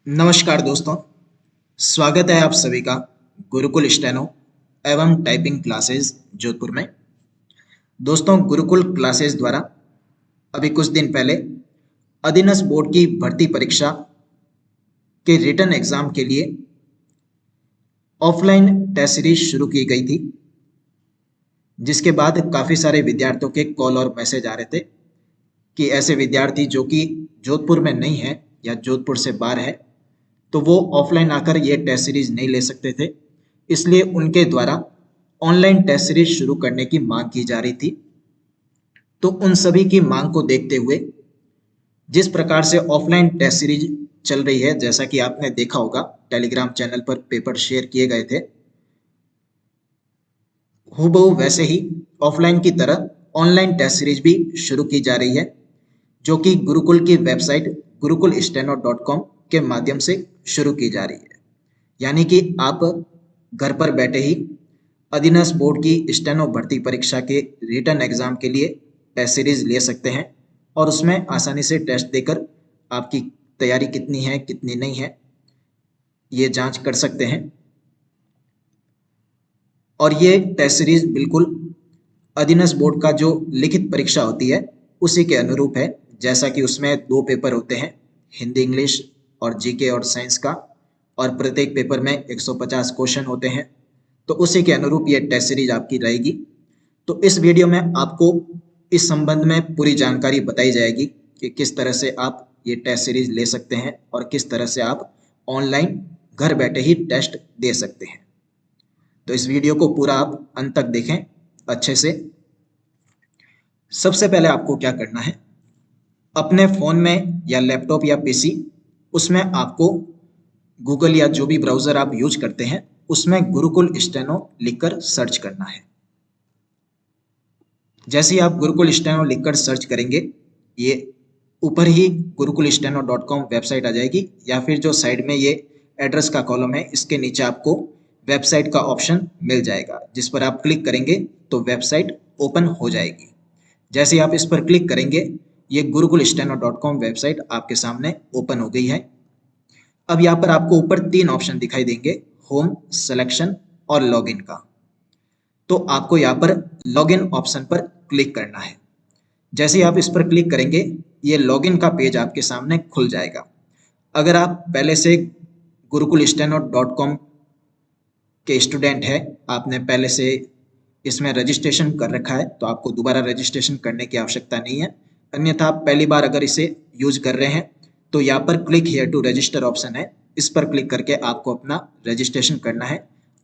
नमस्कार दोस्तों, स्वागत है आप सभी का गुरुकुल स्टेनो एवं टाइपिंग क्लासेस जोधपुर में। दोस्तों, गुरुकुल क्लासेस द्वारा अभी कुछ दिन पहले अधीनस्थ बोर्ड की भर्ती परीक्षा के रिटन एग्जाम के लिए ऑफलाइन टेस्ट सीरीज शुरू की गई थी, जिसके बाद काफ़ी सारे विद्यार्थियों के कॉल और मैसेज आ रहे थे कि ऐसे विद्यार्थी जो कि जोधपुर में नहीं है या जोधपुर से बाहर है, तो वो ऑफलाइन आकर ये टेस्ट सीरीज नहीं ले सकते थे। इसलिए उनके द्वारा ऑनलाइन टेस्ट सीरीज शुरू करने की मांग की जा रही थी। तो उन सभी की मांग को देखते हुए जिस प्रकार से ऑफलाइन टेस्ट सीरीज चल रही है, जैसा कि आपने देखा होगा टेलीग्राम चैनल पर पेपर शेयर किए गए थे, हूबहू वैसे ही ऑफलाइन की तरह ऑनलाइन टेस्ट सीरीज भी शुरू की जा रही है, जो कि गुरुकुल की वेबसाइट gurukulsteno.com के माध्यम से शुरू की जा रही है। यानी कि आप घर पर बैठे ही अधीनस्थ बोर्ड की स्टेनो भर्ती परीक्षा के रिटन एग्जाम के लिए टेस्ट सीरीज ले सकते हैं और उसमें आसानी से टेस्ट देकर आपकी तैयारी कितनी है कितनी नहीं है ये जांच कर सकते हैं। और ये टेस्ट सीरीज बिल्कुल अधीनस्थ बोर्ड का जो लिखित परीक्षा होती है उसी के अनुरूप है, जैसा कि उसमें 2 पेपर होते हैं, हिंदी इंग्लिश और जीके और साइंस का, और प्रत्येक पेपर में 150 क्वेश्चन होते हैं। तो उसी के अनुरूप ये टेस्ट सीरीज आपकी रहेगी। तो इस वीडियो में आपको इस संबंध में पूरी जानकारी बताई जाएगी कि किस तरह से आप ये टेस्ट सीरीज ले सकते हैं और किस तरह से आप ऑनलाइन घर बैठे ही टेस्ट दे सकते हैं। तो इस वीडियो को पूरा आप अंत तक देखें अच्छे से। सबसे पहले आपको क्या करना है, अपने फ़ोन में या लैपटॉप या पीसी, उसमें आपको गूगल या जो भी ब्राउज़र आप यूज करते हैं उसमें गुरुकुल स्टेनो लिखकर सर्च करना है। जैसे ही आप गुरुकुल स्टेनो लिखकर सर्च करेंगे, ये ऊपर ही gurukulsteno.com वेबसाइट आ जाएगी, या फिर जो साइड में ये एड्रेस का कॉलम है इसके नीचे आपको वेबसाइट का ऑप्शन मिल जाएगा, जिस पर आप क्लिक करेंगे तो वेबसाइट ओपन हो जाएगी। जैसे ही आप इस पर क्लिक करेंगे, ये gurukulsteno.com वेबसाइट आपके सामने ओपन हो गई है। अब यहाँ पर आपको ऊपर 3 ऑप्शन दिखाई देंगे, होम, सिलेक्शन और लॉगिन का। तो आपको यहाँ पर लॉगिन ऑप्शन पर क्लिक करना है। जैसे ही आप इस पर क्लिक करेंगे, ये लॉगिन का पेज आपके सामने खुल जाएगा। अगर आप पहले से gurukulsteno.com के स्टूडेंट है, आपने पहले से इसमें रजिस्ट्रेशन कर रखा है, तो आपको दोबारा रजिस्ट्रेशन करने की आवश्यकता नहीं है। अन्यथा आप पहली बार अगर इसे यूज कर रहे हैं तो यहाँ पर click here to register option है, इस पर क्लिक करके आपको अपना रजिस्ट्रेशन करना है।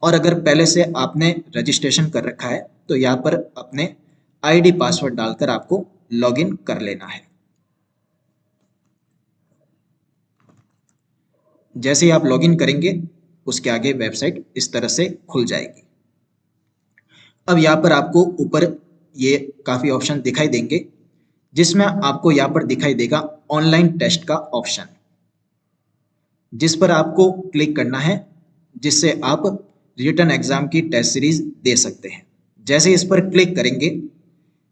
और अगर पहले से आपने रजिस्ट्रेशन कर रखा है तो यहाँ पर अपने आईडी पासवर्ड डालकर आपको लॉगिन कर लेना है। जैसे ही आप लॉगिन करेंगे, उसके आगे वेबसाइट इस तरह से खुल जाएगी। अब यहाँ पर आपको ऊपर ये काफ़ी ऑप्शन दिखाई देंगे, जिसमें आपको यहाँ पर दिखाई देगा ऑनलाइन टेस्ट का ऑप्शन, जिस पर आपको क्लिक करना है, जिससे आप रिटन एग्जाम की टेस्ट सीरीज दे सकते हैं। जैसे इस पर क्लिक करेंगे,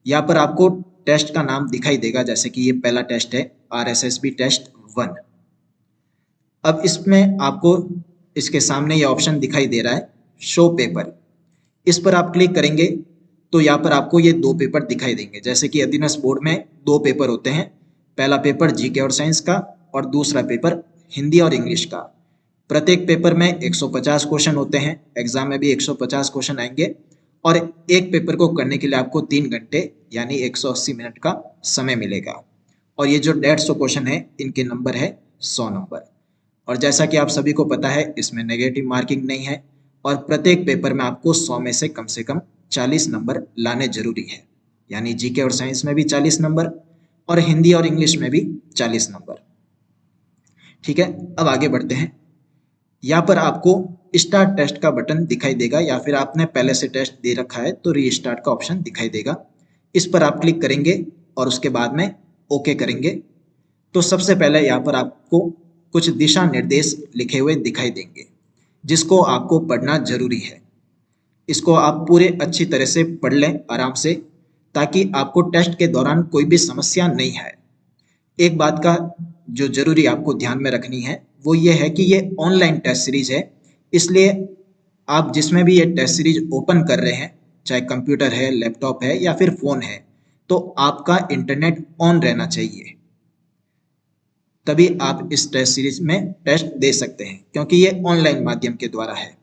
यहाँ पर आपको टेस्ट का नाम दिखाई देगा, जैसे कि ये पहला टेस्ट है RSSB टेस्ट 1। अब इसमें आपको इसके सामने ये ऑप्शन दिखाई दे रहा है शो पेपर, इस पर आप क्लिक करेंगे तो यहाँ पर आपको ये 2 पेपर दिखाई देंगे। जैसे कि अधीनस्थ बोर्ड में 2 पेपर होते हैं, पहला पेपर जीके और साइंस का और दूसरा पेपर हिंदी और इंग्लिश का। प्रत्येक पेपर में 150 क्वेश्चन होते हैं, एग्जाम में भी 150 क्वेश्चन आएंगे, और एक पेपर को करने के लिए आपको 3 घंटे यानी 180 मिनट का समय मिलेगा। और ये जो 150 क्वेश्चन है, इनके नंबर है 100 नंबर। और जैसा कि आप सभी को पता है, इसमें नेगेटिव मार्किंग नहीं है, और प्रत्येक पेपर में आपको 100 में से कम 40 नंबर लाने जरूरी है। यानी जीके और साइंस में भी 40 नंबर और हिंदी और इंग्लिश में भी 40 नंबर। ठीक है, अब आगे बढ़ते हैं। यहाँ पर आपको स्टार्ट टेस्ट का बटन दिखाई देगा, या फिर आपने पहले से टेस्ट दे रखा है तो रीस्टार्ट का ऑप्शन दिखाई देगा। इस पर आप क्लिक करेंगे और उसके बाद में ओके करेंगे। तो सबसे पहले यहाँ पर आपको कुछ दिशा निर्देश लिखे हुए दिखाई देंगे, जिसको आपको पढ़ना जरूरी है। इसको आप पूरे अच्छी तरह से पढ़ लें आराम से, ताकि आपको टेस्ट के दौरान कोई भी समस्या नहीं आए। एक बात का जो जरूरी आपको ध्यान में रखनी है वो ये है कि ये ऑनलाइन टेस्ट सीरीज है, इसलिए आप जिसमें भी ये टेस्ट सीरीज ओपन कर रहे हैं, चाहे कंप्यूटर है, लैपटॉप है या फिर फोन है, तो आपका इंटरनेट ऑन रहना चाहिए, तभी आप इस टेस्ट सीरीज में टेस्ट दे सकते हैं, क्योंकि ये ऑनलाइन माध्यम के द्वारा है।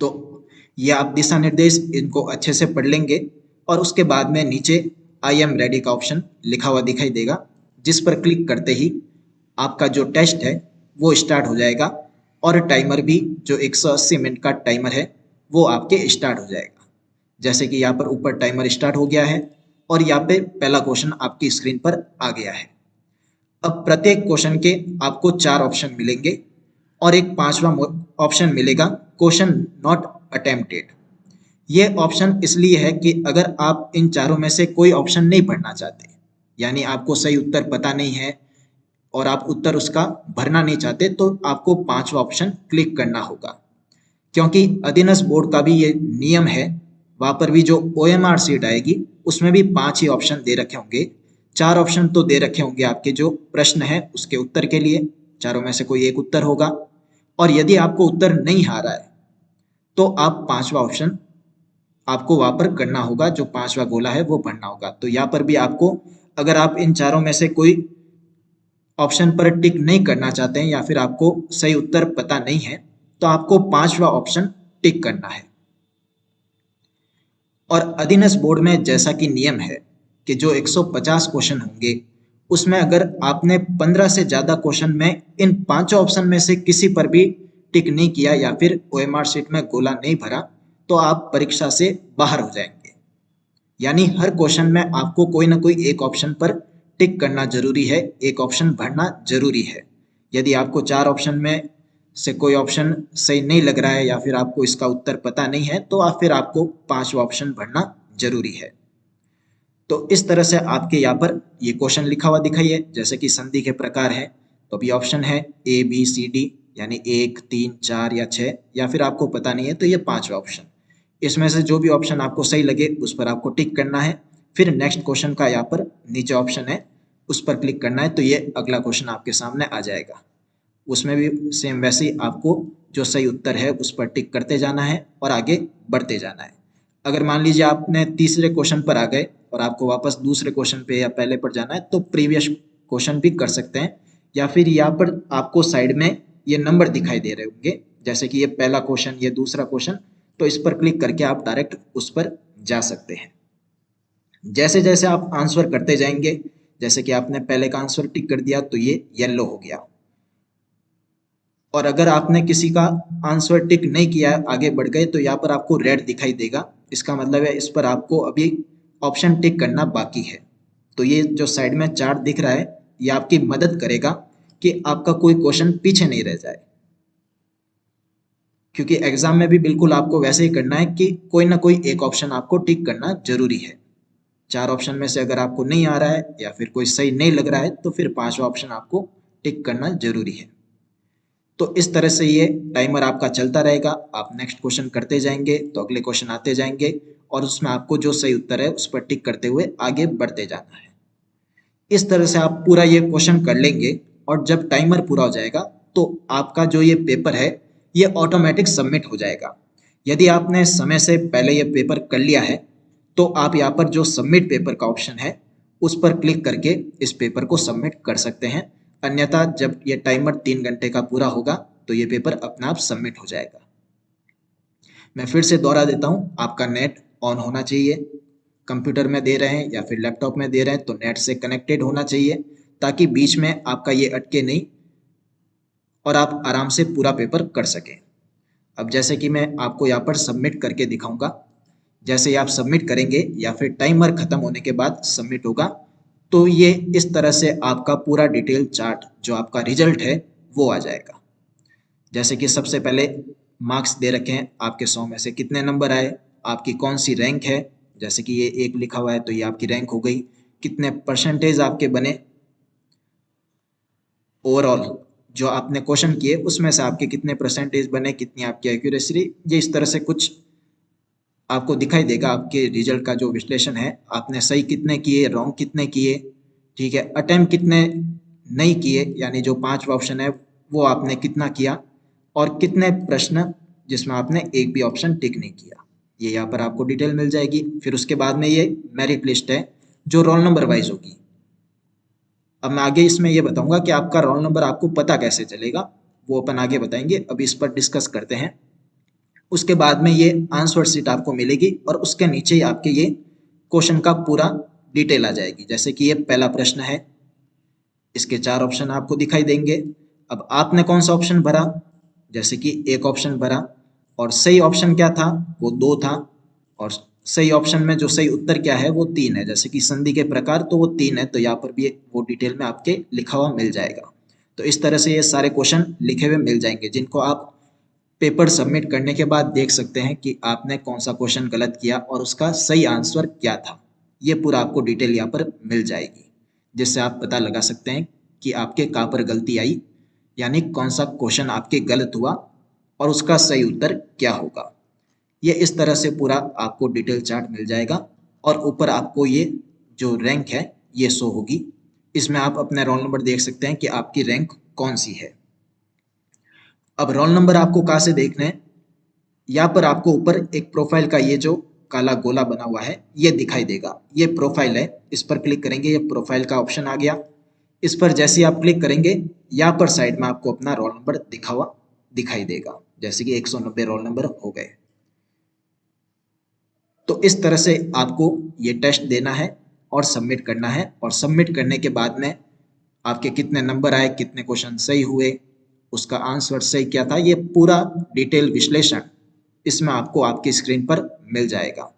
तो ये आप दिशा निर्देश इनको अच्छे से पढ़ लेंगे और उसके बाद में नीचे आई एम रेडी का ऑप्शन लिखा हुआ दिखाई देगा, जिस पर क्लिक करते ही आपका जो टेस्ट है वो स्टार्ट हो जाएगा और टाइमर भी जो 180 मिनट का टाइमर है वो आपके स्टार्ट हो जाएगा। जैसे कि यहाँ पर ऊपर टाइमर स्टार्ट हो गया है और यहाँ पे पहला क्वेश्चन आपकी स्क्रीन पर आ गया है। अब प्रत्येक क्वेश्चन के आपको 4 ऑप्शन मिलेंगे और एक 5वां ऑप्शन मिलेगा क्वेश्चन नॉट अटेम्प्टेड। ये ऑप्शन इसलिए है कि अगर आप इन चारों में से कोई ऑप्शन नहीं पढ़ना चाहते, यानी आपको सही उत्तर पता नहीं है और आप उत्तर उसका भरना नहीं चाहते, तो आपको 5वां ऑप्शन क्लिक करना होगा। क्योंकि अधीनस्थ बोर्ड का भी ये नियम है, वहां पर भी जो OMR सीट आएगी उसमें भी 5 ही ऑप्शन दे रखे होंगे। 4 ऑप्शन तो दे रखे होंगे आपके जो प्रश्न है उसके उत्तर के लिए, चारों में से कोई एक उत्तर होगा, और यदि आपको उत्तर नहीं आ रहा है तो आप 5वां ऑप्शन आपको वहां पर करना होगा, जो 5वां गोला है वो भरना होगा। तो यहाँ पर भी आपको, अगर आप इन चारों में से कोई ऑप्शन पर टिक नहीं करना चाहते हैं या फिर आपको सही उत्तर पता नहीं है, तो आपको 5वां ऑप्शन टिक करना है। और अधीनस्थ बोर्ड में जैसा कि नियम है कि जो 150 क्वेश्चन होंगे उसमें अगर आपने 15 से ज्यादा क्वेश्चन में इन 5 ऑप्शन में से किसी पर भी टिक नहीं किया या फिर OMR शीट में गोला नहीं भरा, तो आप परीक्षा से बाहर हो जाएंगे। यानी हर क्वेश्चन में आपको कोई ना कोई एक ऑप्शन पर टिक करना जरूरी है, एक ऑप्शन भरना जरूरी है। यदि आपको 4 ऑप्शन में से कोई ऑप्शन सही नहीं लग रहा है या फिर आपको इसका उत्तर पता नहीं है, तो फिर आपको 5वां ऑप्शन भरना जरूरी है। तो इस तरह से आपके यहाँ पर ये क्वेश्चन लिखा हुआ दिखाइए, जैसे कि संधि के प्रकार है, तो अभी ऑप्शन है ABCD, यानी 1, 3, 4 या 6, या फिर आपको पता नहीं है तो ये 5वां ऑप्शन। इसमें से जो भी ऑप्शन आपको सही लगे उस पर आपको टिक करना है। फिर नेक्स्ट क्वेश्चन का यहाँ पर नीचे ऑप्शन है उस पर क्लिक करना है, तो ये अगला क्वेश्चन आपके सामने आ जाएगा। उसमें भी सेम वैसे ही आपको जो सही उत्तर है उस पर टिक करते जाना है और आगे बढ़ते जाना है। अगर मान लीजिए आपने तीसरे क्वेश्चन पर आ गए और आपको वापस दूसरे क्वेश्चन पे या पहले पर जाना है, तो प्रीवियस क्वेश्चन भी कर सकते हैं, या फिर यहाँ पर आपको साइड में ये नंबर दिखाई दे रहे होंगे, जैसे कि ये पहला क्वेश्चन, ये दूसरा क्वेश्चन, तो इस पर क्लिक करके आप डायरेक्ट उस पर जा सकते हैं। जैसे जैसे आप आंसर करते जाएंगे, जैसे कि आपने पहले का आंसर टिक कर दिया तो ये येलो हो गया, और अगर आपने किसी का आंसर टिक नहीं किया, आगे बढ़ गए, तो यहाँ पर आपको रेड दिखाई देगा। इसका मतलब है इस पर आपको अभी ऑप्शन टिक करना बाकी है। तो ये जो साइड में चार्ट दिख रहा है ये आपकी मदद करेगा कि आपका कोई क्वेश्चन पीछे नहीं रह जाए, क्योंकि एग्जाम में भी बिल्कुल आपको वैसे ही करना है कि कोई ना कोई एक ऑप्शन आपको टिक करना जरूरी है। 4 ऑप्शन में से अगर आपको नहीं आ रहा है या फिर कोई सही नहीं लग रहा है, तो फिर 5वां ऑप्शन आपको टिक करना जरूरी है। तो इस तरह से ये टाइमर आपका चलता रहेगा, आप नेक्स्ट क्वेश्चन करते जाएंगे तो अगले क्वेश्चन आते जाएंगे और उसमें आपको जो सही उत्तर है उस पर टिक करते हुए आगे बढ़ते जाना है। इस तरह से आप पूरा ये क्वेश्चन कर लेंगे और जब टाइमर पूरा हो जाएगा तो आपका जो ये पेपर है ये ऑटोमेटिक सबमिट हो जाएगा। यदि आपने समय से पहले ये पेपर कर लिया है तो आप यहाँ पर जो सबमिट पेपर का ऑप्शन है उस पर क्लिक करके इस पेपर को सबमिट कर सकते हैं। अन्यथा जब ये टाइमर 3 घंटे का पूरा होगा तो ये पेपर अपने आप सबमिट हो जाएगा। मैं फिर से दोहरा देता हूँ, आपका नेट ऑन होना चाहिए, कंप्यूटर में दे रहे हैं या फिर लैपटॉप में दे रहे हैं तो नेट से कनेक्टेड होना चाहिए, ताकि बीच में आपका ये अटके नहीं और आप आराम से पूरा पेपर कर सकें। अब जैसे कि मैं आपको यहाँ पर सबमिट करके दिखाऊंगा, जैसे ही आप सबमिट करेंगे या फिर टाइमर खत्म होने के बाद सबमिट होगा, तो ये इस तरह से आपका पूरा डिटेल चार्ट जो आपका रिजल्ट है वो आ जाएगा। जैसे कि सबसे पहले मार्क्स दे रखे हैं, आपके 100 में से कितने नंबर आए, आपकी कौन सी रैंक है, जैसे कि ये 1 लिखा हुआ है तो ये आपकी रैंक हो गई, कितने परसेंटेज आपके बने, ओवरऑल जो आपने क्वेश्चन किए उसमें से आपके कितने परसेंटेज बने, कितनी आपकी एक्यूरेसी, ये इस तरह से कुछ आपको दिखाई देगा। आपके रिजल्ट का जो विश्लेषण है, आपने सही कितने किए, रॉन्ग कितने किए, ठीक है, अटेम्प्ट कितने नहीं किए, यानी जो 5वां ऑप्शन है वो आपने कितना किया, और कितने प्रश्न जिसमें आपने एक भी ऑप्शन टिक नहीं किया, ये यहाँ पर आपको डिटेल मिल जाएगी। फिर उसके बाद में ये मेरिट लिस्ट है जो रोल नंबर वाइज होगी। अब मैं आगे इसमें ये बताऊंगा कि आपका रोल नंबर आपको पता कैसे चलेगा, वो अपन आगे बताएंगे, अभी इस पर डिस्कस करते हैं। उसके बाद में ये आंसर शीट आपको मिलेगी और उसके नीचे ही आपके ये क्वेश्चन का पूरा डिटेल आ जाएगी। जैसे कि ये पहला प्रश्न है, इसके 4 ऑप्शन आपको दिखाई देंगे। अब आपने कौन सा ऑप्शन भरा, जैसे कि एक ऑप्शन भरा, और सही ऑप्शन क्या था, वो 2 था, और सही ऑप्शन में जो सही उत्तर क्या है वो 3 है। जैसे कि संधि के प्रकार तो वो 3 है, तो यहाँ पर भी वो डिटेल में आपके लिखा हुआ मिल जाएगा। तो इस तरह से ये सारे क्वेश्चन लिखे हुए मिल जाएंगे, जिनको आप पेपर सबमिट करने के बाद देख सकते हैं कि आपने कौन सा क्वेश्चन गलत किया और उसका सही आंसर क्या था। ये पूरा आपको डिटेल यहाँ पर मिल जाएगी, जिससे आप पता लगा सकते हैं कि आपके कहाँ पर गलती आई, यानी कौन सा क्वेश्चन आपके गलत हुआ और उसका सही उत्तर क्या होगा। ये इस तरह से पूरा आपको डिटेल चार्ट मिल जाएगा, और ऊपर आपको ये जो रैंक है ये शो होगी। इसमें आप अपना रोल नंबर देख सकते हैं कि आपकी रैंक कौन सी है। अब रोल नंबर आपको कहाँ से देखना है, यहाँ पर आपको ऊपर एक प्रोफाइल का ये जो काला गोला बना हुआ है ये दिखाई देगा, ये प्रोफाइल है। इस पर क्लिक करेंगे, ये प्रोफाइल का ऑप्शन आ गया। इस पर जैसे ही आप क्लिक करेंगे, यहाँ पर साइड में आपको अपना रोल नंबर दिखाई देगा, जैसे कि 190 रोल नंबर हो गए। तो इस तरह से आपको ये टेस्ट देना है और सबमिट करना है, और सबमिट करने के बाद में आपके कितने नंबर आए, कितने क्वेश्चन सही हुए, उसका आंसर सही क्या था, ये पूरा डिटेल विश्लेषण इसमें आपको आपकी स्क्रीन पर मिल जाएगा।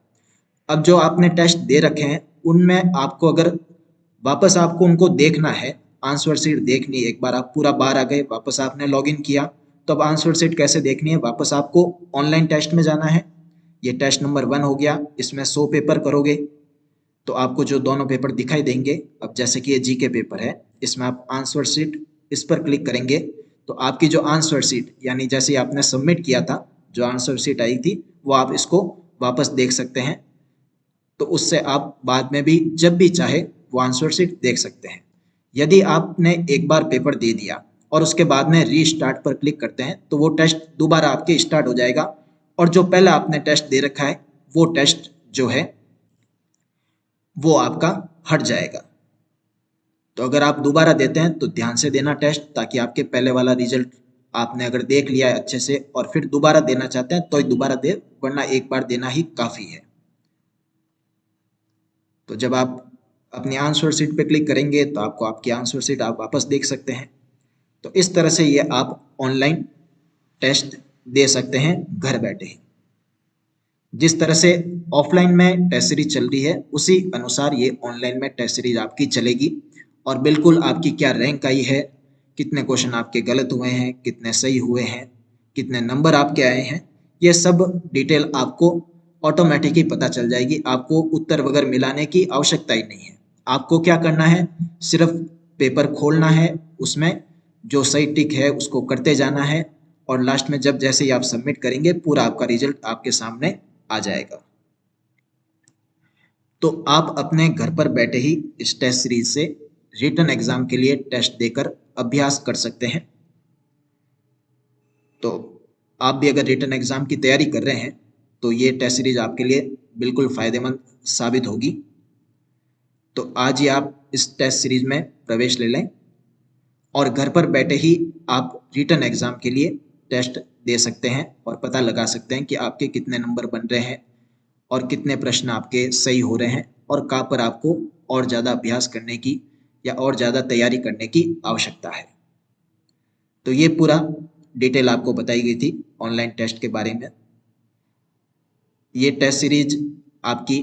अब जो आपने टेस्ट दे रखे हैं उनमें आपको अगर वापस आपको उनको देखना है, आंसर शीट देखनी है, एक बार आप पूरा बार आ गए, वापस आपने लॉगिन किया, तो अब आंसर शीट कैसे देखनी है, वापस आपको ऑनलाइन टेस्ट में जाना है। ये टेस्ट नंबर 1 हो गया, इसमें 100 पेपर करोगे तो आपको जो दोनों पेपर दिखाई देंगे। अब जैसे कि ये जीके पेपर है, इसमें आप आंसर शीट इस पर क्लिक करेंगे तो आपकी जो आंसर शीट, यानी जैसे आपने सबमिट किया था जो आंसर शीट आई थी, वो आप इसको वापस देख सकते हैं। तो उससे आप बाद में भी जब भी चाहे वो आंसर शीट देख सकते हैं। यदि आपने एक बार पेपर दे दिया और उसके बाद में रीस्टार्ट पर क्लिक करते हैं तो वो टेस्ट दोबारा आपके स्टार्ट हो जाएगा, और जो पहला आपने टेस्ट दे रखा है वो टेस्ट जो है वो आपका हट जाएगा। तो अगर आप दोबारा देते हैं तो ध्यान से देना टेस्ट, ताकि आपके पहले वाला रिजल्ट आपने अगर देख लिया है अच्छे से और फिर दोबारा देना चाहते हैं तो ही दोबारा दे, वरना एक बार देना ही काफ़ी है। तो जब आप अपनी आंसर शीट पे क्लिक करेंगे तो आपको आपकी आंसर शीट आप वापस देख सकते हैं। तो इस तरह से ये आप ऑनलाइन टेस्ट दे सकते हैं घर बैठे ही। जिस तरह से ऑफलाइन में टेस्ट सीरीज चल रही है उसी अनुसार ये ऑनलाइन में टेस्ट सीरीज आपकी चलेगी, और बिल्कुल आपकी क्या रैंक आई है, कितने क्वेश्चन आपके गलत हुए हैं, कितने सही हुए हैं, कितने नंबर आपके आए हैं, ये सब डिटेल आपको ऑटोमेटिक ही पता चल जाएगी। आपको उत्तर वगैरह मिलाने की आवश्यकता ही नहीं है। आपको क्या करना है, सिर्फ पेपर खोलना है, उसमें जो सही टिक है उसको करते जाना है, और लास्ट में जब जैसे ही आप सबमिट करेंगे पूरा आपका रिजल्ट आपके सामने आ जाएगा। तो आप अपने घर पर बैठे ही इस टेस्ट सीरीज से रिटन एग्जाम के लिए टेस्ट देकर अभ्यास कर सकते हैं। तो आप भी अगर रिटन एग्जाम की तैयारी कर रहे हैं तो ये टेस्ट सीरीज आपके लिए बिल्कुल फायदेमंद साबित होगी। तो आज ही आप इस टेस्ट सीरीज में प्रवेश ले लें और घर पर बैठे ही आप रिटन एग्जाम के लिए टेस्ट दे सकते हैं और पता लगा सकते हैं कि आपके कितने नंबर बन रहे हैं और कितने प्रश्न आपके सही हो रहे हैं, और कहाँ पर आपको और ज़्यादा अभ्यास करने की या और ज़्यादा तैयारी करने की आवश्यकता है। तो ये पूरा डिटेल आपको बताई गई थी ऑनलाइन टेस्ट के बारे में। ये टेस्ट सीरीज आपकी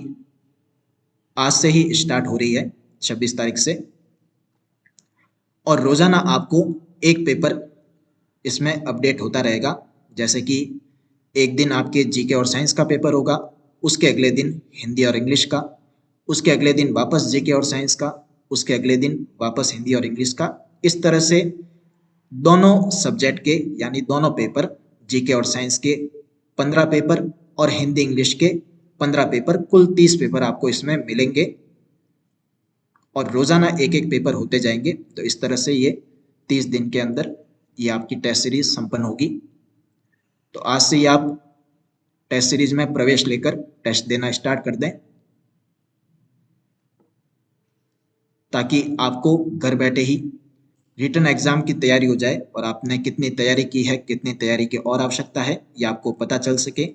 आज से ही स्टार्ट हो रही है 26 तारीख से, और रोज़ाना आपको एक पेपर इसमें अपडेट होता रहेगा। जैसे कि एक दिन आपके जीके और साइंस का पेपर होगा, उसके अगले दिन हिंदी और इंग्लिश का, उसके अगले दिन वापस जीके और साइंस का, उसके अगले दिन वापस हिंदी और इंग्लिश का। इस तरह से दोनों सब्जेक्ट के यानी दोनों पेपर, जीके और साइंस के 15 पेपर और हिंदी इंग्लिश के 15 पेपर, कुल 30 पेपर आपको इसमें मिलेंगे। और रोजाना एक एक पेपर होते जाएंगे। तो इस तरह से ये 30 दिन के अंदर ये आपकी टेस्ट सीरीज संपन्न होगी। तो आज से ही आप टेस्ट सीरीज में प्रवेश लेकर टेस्ट देना स्टार्ट कर दें, ताकि आपको घर बैठे ही रिटन एग्जाम की तैयारी हो जाए और आपने कितनी तैयारी की है, कितनी तैयारी की और आवश्यकता है, ये आपको पता चल सके।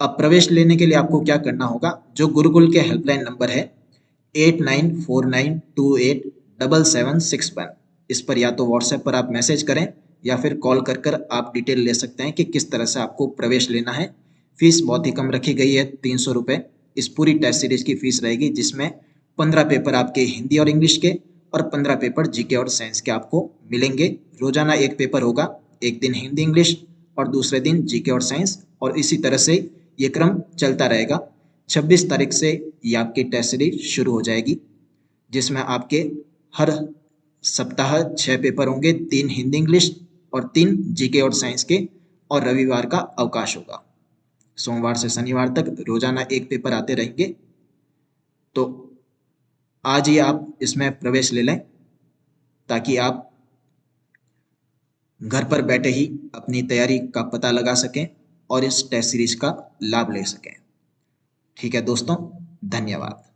अब प्रवेश लेने के लिए आपको क्या करना होगा, जो गुरुकुल के हेल्पलाइन नंबर है 8949287761, इस पर या तो व्हाट्सएप पर आप मैसेज करें या फिर कॉल कर कर आप डिटेल ले सकते हैं कि किस तरह से आपको प्रवेश लेना है। फीस बहुत ही कम रखी गई है, 300 रुपये इस पूरी टेस्ट सीरीज की फीस रहेगी, जिसमें 15 पेपर आपके हिंदी और इंग्लिश के और 15 पेपर जीके और साइंस के आपको मिलेंगे। रोजाना एक पेपर होगा, एक दिन हिंदी इंग्लिश और दूसरे दिन जीके और साइंस, और इसी तरह से ये क्रम चलता रहेगा। 26 तारीख से ये आपकी टेस्ट सीरीज शुरू हो जाएगी, जिसमें आपके हर सप्ताह 6 पेपर होंगे, 3 हिंदी इंग्लिश और 3 जीके और साइंस के, और रविवार का अवकाश होगा। सोमवार से शनिवार तक रोजाना एक पेपर आते रहेंगे। तो आज ही आप इसमें प्रवेश ले लें, ताकि आप घर पर बैठे ही अपनी तैयारी का पता लगा सकें और इस टेस्ट सीरीज का लाभ ले सकें। ठीक है दोस्तों, धन्यवाद।